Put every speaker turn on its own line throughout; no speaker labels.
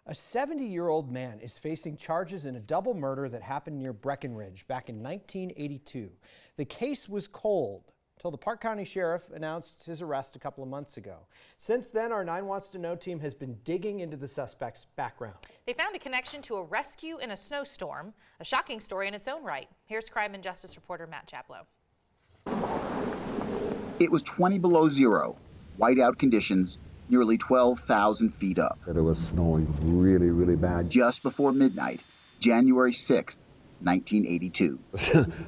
A 70-year-old man is facing charges in a double murder that happened near Breckenridge back in 1982. The case was cold until the Park County Sheriff announced his arrest a couple of months ago. Since then, our 9 Wants to Know team has been digging into the suspect's background.
They found a connection to a rescue in a snowstorm, a shocking story in its own right. Here's crime and justice reporter Matt Chaplow.
It was 20 below zero, whiteout conditions, nearly 12,000 feet up.
It was snowing really, really bad.
Just before midnight, January 6th, 1982.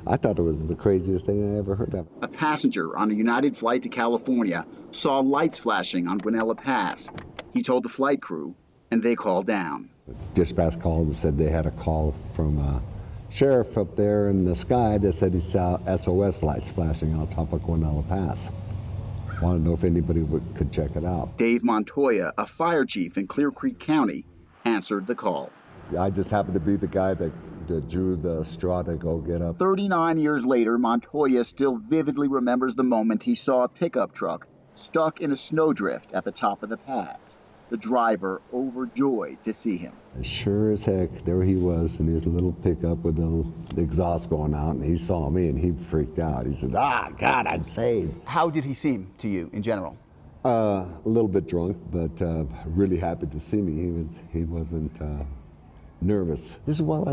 I thought it was the craziest thing I ever heard of.
A passenger on a United flight to California saw lights flashing on Guanella Pass. He told the flight crew, and they called down.
Dispatch called and said they had a call from a sheriff up there in the sky that said he saw SOS lights flashing on top of Guanella Pass. Wanted to know if anybody could check it out.
Dave Montoya, a fire chief in Clear Creek County, answered the call.
I just happened to be the guy that drew the straw to go get up.
39 years later, Montoya still vividly remembers the moment he saw a pickup truck stuck in a snowdrift at the top of the pass. The driver overjoyed to see him.
Sure as heck, there he was in his little pickup with the exhaust going out, and he saw me and he freaked out. He said, "Ah, God, I'm saved."
How did he seem to you in general?
A little bit drunk, but really happy to see me. He wasn't nervous. This is why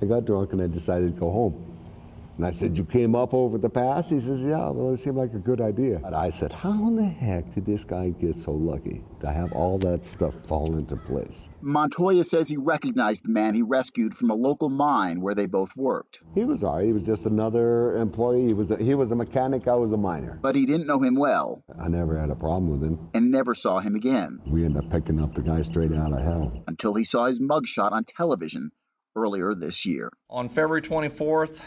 I got drunk and I decided to go home. And I said, "You came up over the pass?" He says, "Yeah, well, it seemed like a good idea." And I said, how in the heck did this guy get so lucky to have all that stuff fall into place?
Montoya says he recognized the man he rescued from a local mine where they both worked.
He was all right. He was just another employee. He was a mechanic. I was a miner.
But he didn't know him well.
I never had a problem with him.
And never saw him again.
We ended up picking up the guy straight out of hell.
Until he saw his mugshot on television earlier this year.
On February 24th,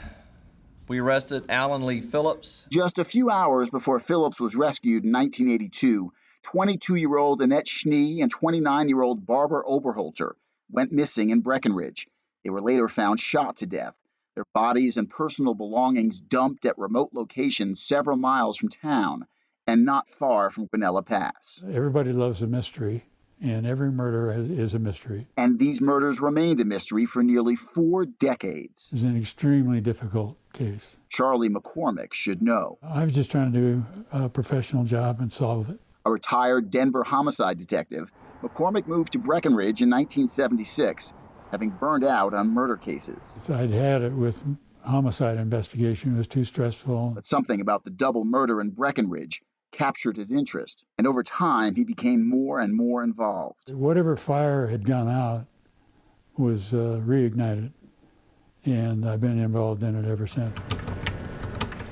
we arrested Alan Lee Phillips.
Just a few hours before Phillips was rescued in 1982, 22-year-old Annette Schnee and 29-year-old Barbara Oberholzer went missing in Breckenridge. They were later found shot to death, their bodies and personal belongings dumped at remote locations several miles from town and not far from Guanella Pass.
Everybody loves a mystery, and every murder is a mystery.
And these murders remained a mystery for nearly 4 decades.
It's an extremely difficult case.
Charlie McCormick should know.
I was just trying to do a professional job and solve it.
A retired Denver homicide detective, McCormick moved to Breckenridge in 1976, having burned out on murder cases.
I'd had it with homicide investigation. It was too stressful.
But something about the double murder in Breckenridge captured his interest, and over time he became more and more involved.
Whatever fire had gone out was reignited, and I've been involved in it ever since.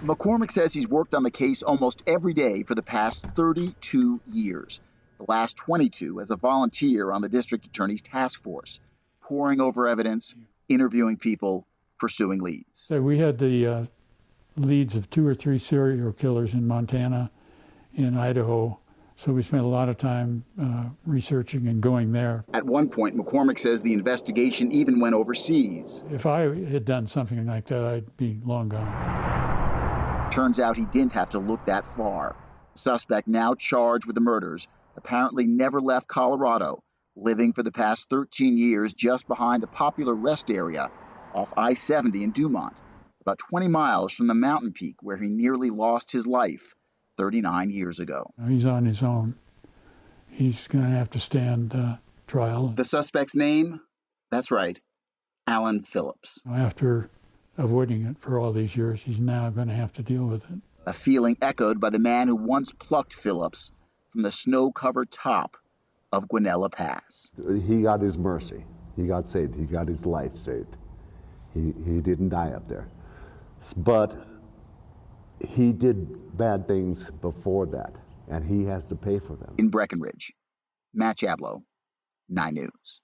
McCormick says he's worked on the case almost every day for the past 32 years, the last 22 as a volunteer on the district attorney's task force, poring over evidence, interviewing people, pursuing leads.
So we had the leads of 2 or 3 serial killers in Montana, in Idaho, so we spent a lot of time researching and going there.
At one point, McCormick says the investigation even went overseas.
If I had done something like that, I'd be long gone.
Turns out he didn't have to look that far. The suspect, now charged with the murders, apparently never left Colorado, living for the past 13 years just behind a popular rest area off I-70 in Dumont, about 20 miles from the mountain peak where he nearly lost his life 39 years ago.
He's on his own. He's going to have to stand trial.
The suspect's name? That's right, Alan Phillips.
After avoiding it for all these years, he's now going to have to deal with it.
A feeling echoed by the man who once plucked Phillips from the snow-covered top of Guanella Pass.
He got his mercy. He got saved. He got his life saved. He didn't die up there. But he did bad things before that, and he has to pay for them.
In Breckenridge, Matt Chaplow, 9 News.